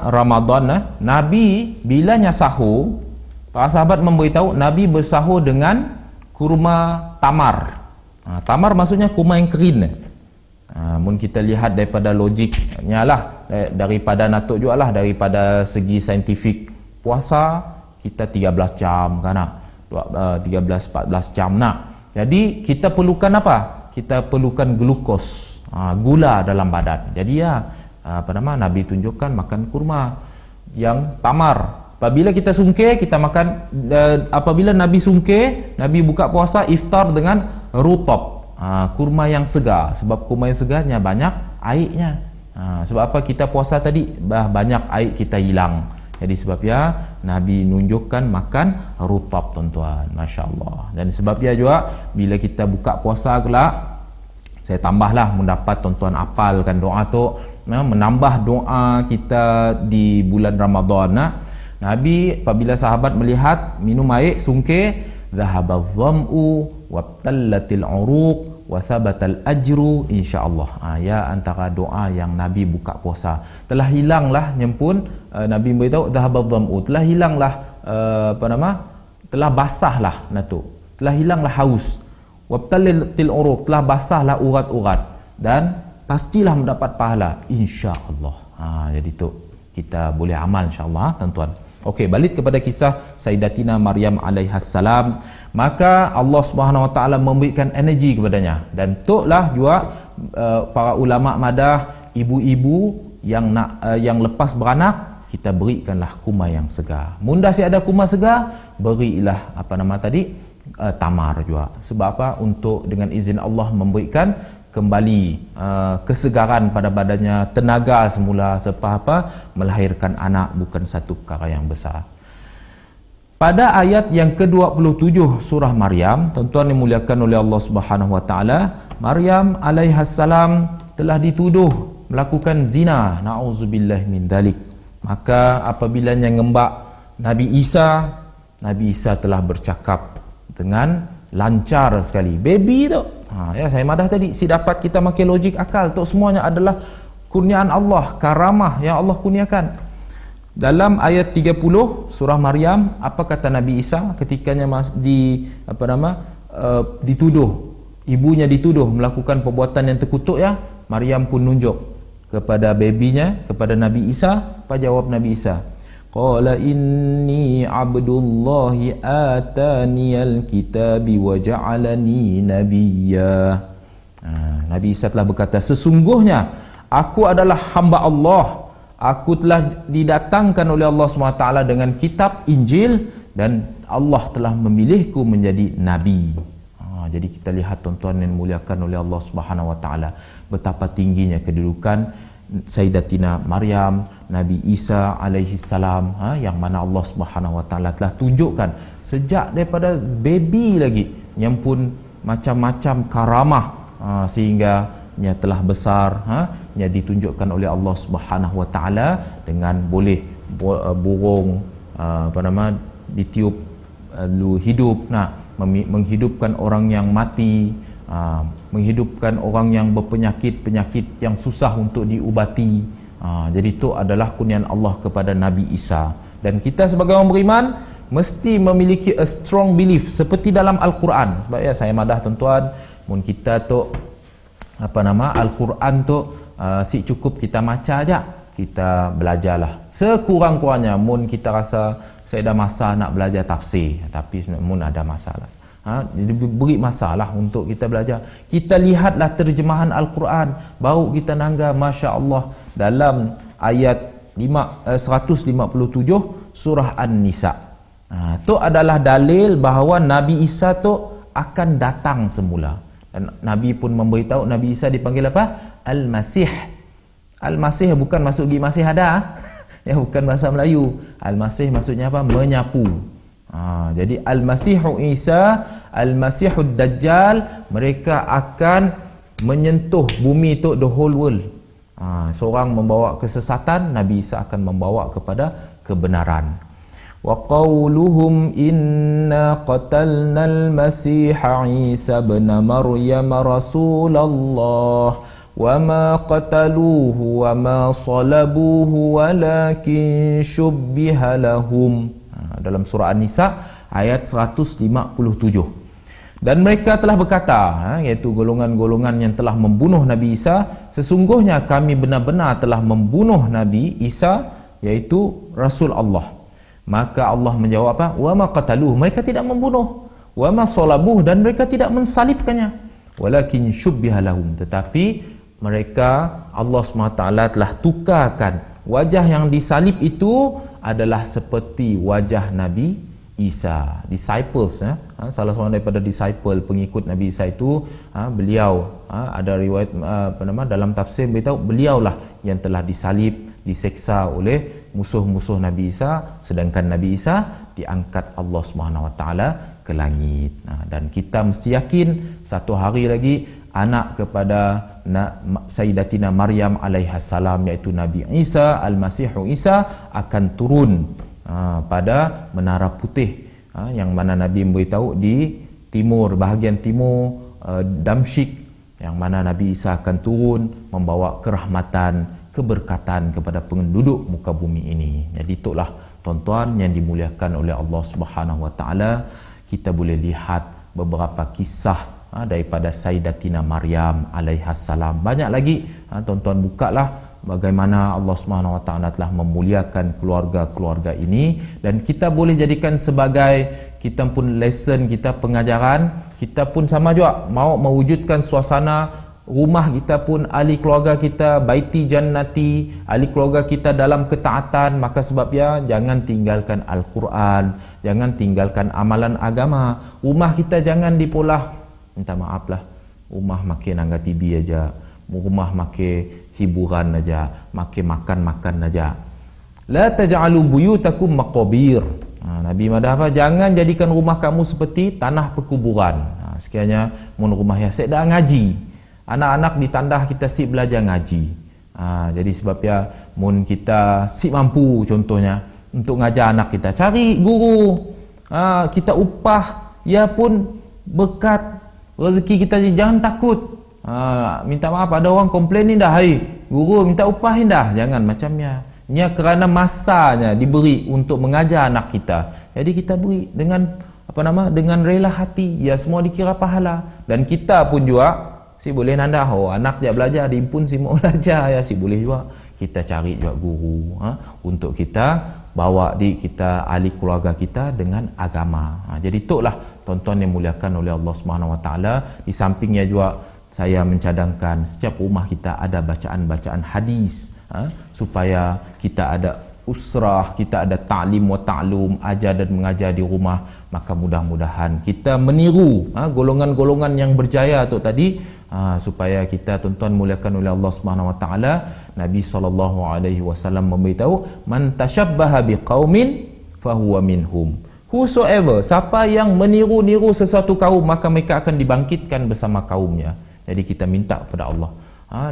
Ramadan. Nabi bilanya sahur, para sahabat memberitahu Nabi bersahur dengan kurma tamar. Tamar maksudnya kurma yang kering. Mungkin kita lihat daripada logiknya lah, daripada natuk juga lah, daripada segi saintifik, puasa kita 13 jam kan, 13-14 jam nak. Jadi kita perlukan apa? Kita perlukan glukos, gula dalam badan. Jadi Nabi tunjukkan makan kurma yang tamar. Apabila kita sungkir, kita makan. Apabila Nabi sungkir, Nabi buka puasa iftar dengan rutab, kurma yang segar. Sebab kurma yang segarnya banyak airnya. Sebab apa kita puasa tadi, banyak air kita hilang. Jadi sebabnya Nabi nunjukkan makan rutab, tuan-tuan. Masya Allah. Dan sebabnya juga bila kita buka puasa kelak, saya tambahlah mendapat tuan-tuan apalkan doa tu, menambah doa kita di bulan Ramadan. Nabi apabila sahabat melihat minum air sungkir, dhahabadh dham'u wabtallatil uruq wa thabatal ajru insyaallah. Ya, antara doa yang Nabi buka puasa, telah hilanglah nyempun, Nabi beritahu dhahabadh dham'u, telah hilanglah telah basahlah natu, telah hilanglah haus, wabtallatil uruq, telah basahlah urat-urat, dan pastilah mendapat pahala insyaallah. Jadi tu kita boleh amal insyaallah, tuan-tuan. Okey, balik kepada kisah Sayyidatina Maryam alaihassalam. Maka Allah Subhanahu wa taala memberikan energi kepadanya, dan tuklah juga para ulama madah, ibu-ibu yang yang lepas beranak, kita berikanlah kurma yang segar. Munda si ada kurma segar, berilah tamar juga. Sebab apa? Untuk dengan izin Allah memberikan kembali kesegaran pada badannya, tenaga semula, sebab melahirkan anak bukan satu perkara yang besar. Pada ayat yang ke-27 surah Maryam, tuan-tuan dimuliakan oleh Allah Subhanahu wa taala, Maryam alaihassalam telah dituduh melakukan zina, na'udzubillah min dalik. Maka apabila ngembak Nabi Isa telah bercakap dengan lancar sekali. Baby tu. Ya, saya madah tadi, si dapat kita makin logik akal. Tu semuanya adalah kurniaan Allah, karamah yang Allah kurniakan. Dalam ayat 30 surah Maryam, apa kata Nabi Isa ketikanya dituduh, ibunya dituduh melakukan perbuatan yang terkutuk ya. Maryam pun nunjuk kepada babynya, kepada Nabi Isa. Apa jawab Nabi Isa? Qala inni abdullahi ataniyal kitabi wa ja'alani nabiyya. Nabi Isa telah berkata, sesungguhnya aku adalah hamba Allah. Aku telah didatangkan oleh Allah SWT dengan kitab Injil dan Allah telah memilihku menjadi nabi. Jadi kita lihat tuan-tuan yang dimuliakan oleh Allah SWT, betapa tingginya kedudukan Sayyidatina Maryam, Nabi Isa alaihi salam, yang mana Allah SWT telah tunjukkan sejak daripada baby lagi, yang pun macam-macam karamah, sehingga nya telah besar, nya ditunjukkan oleh Allah SWT dengan boleh burung ditiup hidup, menghidupkan orang yang mati, menghidupkan orang yang berpenyakit yang susah untuk diubati. Jadi itu adalah kurniaan Allah kepada Nabi Isa. Dan kita sebagai orang beriman mesti memiliki a strong belief seperti dalam Al-Quran. Sebab ya saya madah tuan-tuan, mun kita tu Al-Quran tu si cukup kita maca aja, kita belajarlah sekurang-kurangnya. Mun kita rasa saya dah masa nak belajar tafsir, tapi mun ada masalah, jadi beri masalah untuk kita belajar. Kita lihatlah terjemahan Al-Quran, baru kita nangga, Masya Allah, dalam ayat 157 surah An-Nisa. Itu adalah dalil bahawa Nabi Isa tu akan datang semula. Dan Nabi pun memberitahu Nabi Isa dipanggil apa? Al-Masih. Al-Masih bukan masuk gigi masih ada. Ya, bukan bahasa Melayu. Al-Masih maksudnya apa? Menyapu. Jadi Al-Masihu Isa, Al-Masihud Dajjal, mereka akan menyentuh bumi itu, the whole world. Seorang membawa kesesatan, Nabi Isa akan membawa kepada kebenaran. Wa qawluhum inna qatalnal masiha Isa ibn Maryam Rasulullah wa ma qataluhu wa ma salabuhu walakin syubbiha lahum. Dalam surah An-Nisa ayat 157. Dan mereka telah berkata, iaitu golongan-golongan yang telah membunuh Nabi Isa, sesungguhnya kami benar-benar telah membunuh Nabi Isa, iaitu Rasul Allah. Maka Allah menjawab apa? Wa ma qataluhu, mereka tidak membunuh. Wa ma salabuh, dan mereka tidak mensalibkannya. Walakin syubbiha lahum, tetapi mereka, Allah SWT telah tukarkan wajah yang disalib itu adalah seperti wajah Nabi Isa. Disciples, salah seorang daripada disciple pengikut Nabi Isa itu, beliau ada riwayat dalam tafsir beritahu beliaulah yang telah disalib, diseksa oleh musuh-musuh Nabi Isa, sedangkan Nabi Isa diangkat Allah SWT ke langit. Dan kita mesti yakin satu hari lagi anak kepada Sayyidatina Maryam alaihissalam, iaitu Nabi Isa, Al-Masihu Isa, akan turun pada Menara Putih, yang mana Nabi memberitahu di timur, bahagian timur Damsyik, yang mana Nabi Isa akan turun membawa kerahmatan, keberkatan kepada penduduk muka bumi ini. Jadi itulah tuan-tuan yang dimuliakan oleh Allah Subhanahu Wa Taala, kita boleh lihat beberapa kisah daripada Sayyidatina Maryam alaihissalam. Banyak lagi, tuan-tuan bukalah bagaimana Allah Subhanahu Wa Taala telah memuliakan keluarga-keluarga ini, dan kita boleh jadikan sebagai kita pun lesson, kita pengajaran, kita pun sama juga mau mewujudkan suasana rumah kita pun, ahli keluarga kita baiti jannati, ahli keluarga kita dalam ketaatan. Maka sebabnya jangan tinggalkan Al-Quran, jangan tinggalkan amalan agama. Rumah kita jangan dipolah, minta maaf lah, rumah makin angga TV aja, rumah makin hiburan aja, makin makan-makan aja. La taj'alu buyutakum maqabir. Nabi madah apa? Jangan jadikan rumah kamu seperti tanah perkuburan. Sekiranya mun rumah ya saya dah ngaji, anak-anak ditandah kita si belajar ngaji. Jadi sebabnya mun kita si mampu, contohnya untuk ngajar anak kita. Cari guru. Kita upah, ia pun berkat rezeki kita. Jangan takut. Minta maaf, ada orang komplain ni dah, hai guru minta upah ni dah. Jangan macamnya. Nya kerana masanya diberi untuk mengajar anak kita. Jadi kita beri dengan dengan rela hati. Ya, semua dikira pahala. Dan kita pun juga si boleh nandah, anak dia belajar di pun si mau belajar, ya si boleh juga kita cari juga guru untuk kita bawa kita ahli keluarga kita dengan agama. Jadi itulah tuan-tuan yang muliakan oleh Allah Subhanahu Wa Taala. Di sampingnya juga saya mencadangkan setiap rumah kita ada bacaan-bacaan hadis, supaya kita ada usrah, kita ada ta'lim wa ta'lum, ajar dan mengajar di rumah. Maka mudah-mudahan kita meniru golongan-golongan yang berjaya tu tadi, supaya kita tuan-tuan muliakan oleh Allah Subhanahu Wa Taala. Nabi SAW memberitahu, man tashabbaha biqaumin fahuwa minhum. Whosoever, siapa yang meniru-niru sesuatu kaum, maka mereka akan dibangkitkan bersama kaumnya. Jadi kita minta kepada Allah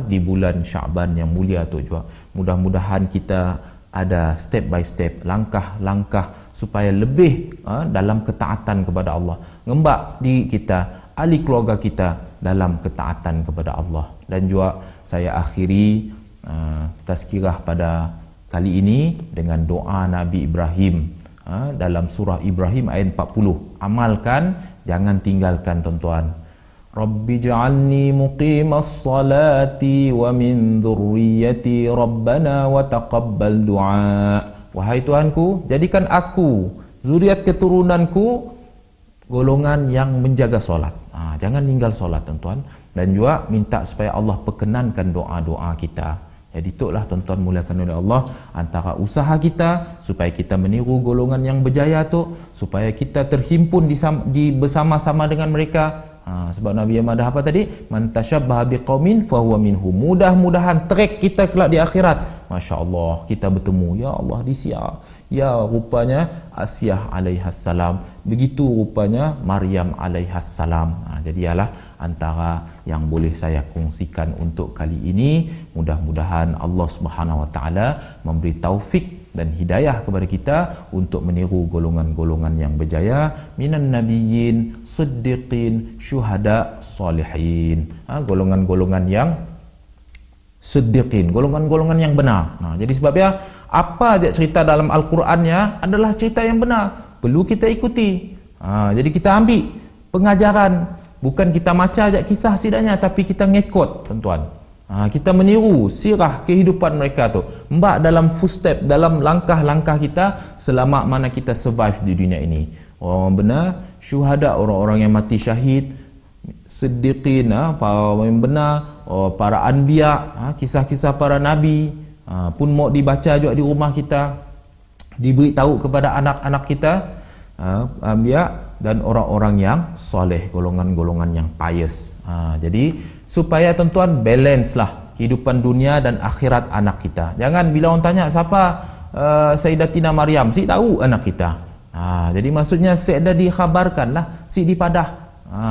di bulan Syaban yang mulia tu juga, mudah-mudahan kita ada step by step, langkah-langkah supaya lebih dalam ketaatan kepada Allah. Ngembak diri kita, ahli keluarga kita dalam ketaatan kepada Allah. Dan juga saya akhiri tazkirah pada kali ini dengan doa Nabi Ibrahim dalam surah Ibrahim ayat 40. Amalkan, jangan tinggalkan tuan-tuan. Rabbi ja'alni muqimas salati wa min dhurriyyati rabbana wa taqabbal du'a. Wahai Tuhanku, jadikan aku, zuriat keturunanku, golongan yang menjaga solat. Jangan tinggal solat tuan-tuan. Dan juga minta supaya Allah perkenankan doa-doa kita. Jadi itulah tuan-tuan muliakan oleh Allah, antara usaha kita supaya kita meniru golongan yang berjaya tu, supaya kita terhimpun bersama-sama dengan mereka. Sebab Nabi Muhammad apa tadi? Man tashabbaha biqaumin fahuwa minhum. Mudah-mudahan trek kita kelak di akhirat, masya-Allah, kita bertemu, ya Allah, di Sia. Ya, rupanya Asyah alaihassalam, begitu rupanya Maryam alaihassalam. Jadi ialah antara yang boleh saya kongsikan untuk kali ini. Mudah-mudahan Allah Subhanahu Wa Taala memberi taufik dan hidayah kepada kita untuk meniru golongan-golongan yang berjaya, minan nabiyyin, siddiqin, syuhada, salihin. Golongan-golongan yang siddiqin, golongan-golongan yang benar. Jadi sebabnya apa aja cerita dalam Al-Qurannya adalah cerita yang benar, perlu kita ikuti. Jadi kita ambil pengajaran, bukan kita maca aja kisah sidanya, tapi kita ngikut tuan-tuan. Kita meniru sirah kehidupan mereka tu, mbak dalam footstep, dalam langkah-langkah kita selama mana kita survive di dunia ini. Orang benar, syuhada, orang-orang yang mati syahid, siddiqin, para yang benar, para anbiya, kisah-kisah para nabi pun mau dibaca juga di rumah kita, diberitahu kepada anak-anak kita, anbiya dan orang-orang yang soleh, golongan-golongan yang pious. Jadi supaya tuan-tuan balance lah kehidupan dunia dan akhirat anak kita. Jangan bila orang tanya siapa Sayyidatina Maryam, si tahu anak kita. Jadi maksudnya seada dikhabarkan lah, si dipadah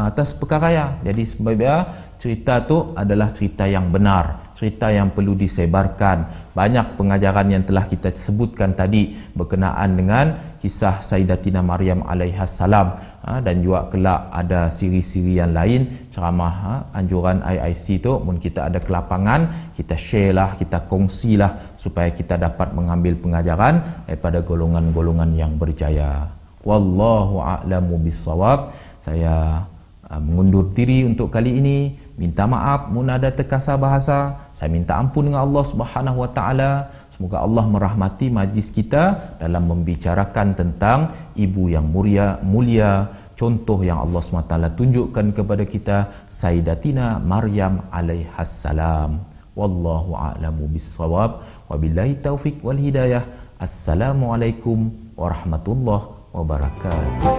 atas perkara ya. Jadi sebabnya cerita tu adalah cerita yang benar, cerita yang perlu disebarkan. Banyak pengajaran yang telah kita sebutkan tadi berkenaan dengan kisah Sayyidatina Maryam alaihassalam, dan juga kelak ada siri-siri yang lain, ceramah anjuran IIC tu, mun kita ada kelapangan, kita share lah, kita kongsi lah, supaya kita dapat mengambil pengajaran daripada golongan-golongan yang berjaya. Wallahu a'lamu bissawab. Saya mengundur diri untuk kali ini. Minta maaf mun ada terkasar bahasa. Saya minta ampun dengan Allah Subhanahu Wa Taala. Semoga Allah merahmati majlis kita dalam membicarakan tentang ibu yang mulia, contoh yang Allah SWT tunjukkan kepada kita, Sayyidatina Maryam alaihassalam. Wallahu a'lamu bissawab. Wabillahi taufiq wal hidayah. Assalamualaikum warahmatullahi wabarakatuh.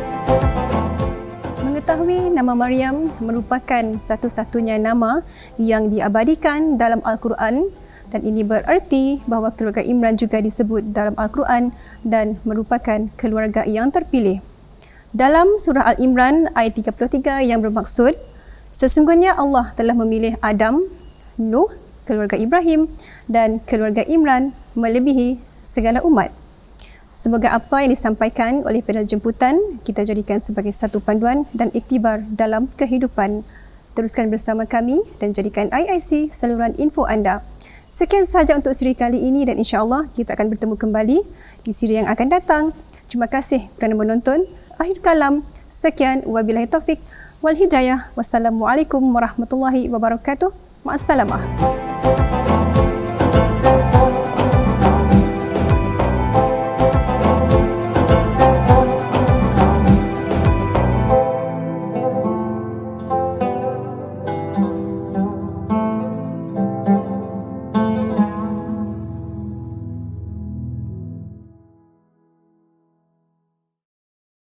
Mengetahui nama Maryam merupakan satu-satunya nama yang diabadikan dalam Al-Quran, dan ini bererti bahawa keluarga Imran juga disebut dalam Al-Quran dan merupakan keluarga yang terpilih. Dalam surah Al-Imran ayat 33 yang bermaksud, sesungguhnya Allah telah memilih Adam, Nuh, keluarga Ibrahim dan keluarga Imran melebihi segala umat. Semoga apa yang disampaikan oleh panel jemputan kita jadikan sebagai satu panduan dan iktibar dalam kehidupan. Teruskan bersama kami dan jadikan IIC saluran info anda. Sekian sahaja untuk siri kali ini dan insya-Allah kita akan bertemu kembali di siri yang akan datang. Terima kasih kerana menonton. Akhir kalam, sekian wabillahi taufik wal hidayah. Wassalamualaikum warahmatullahi wabarakatuh. Ma'assalamah.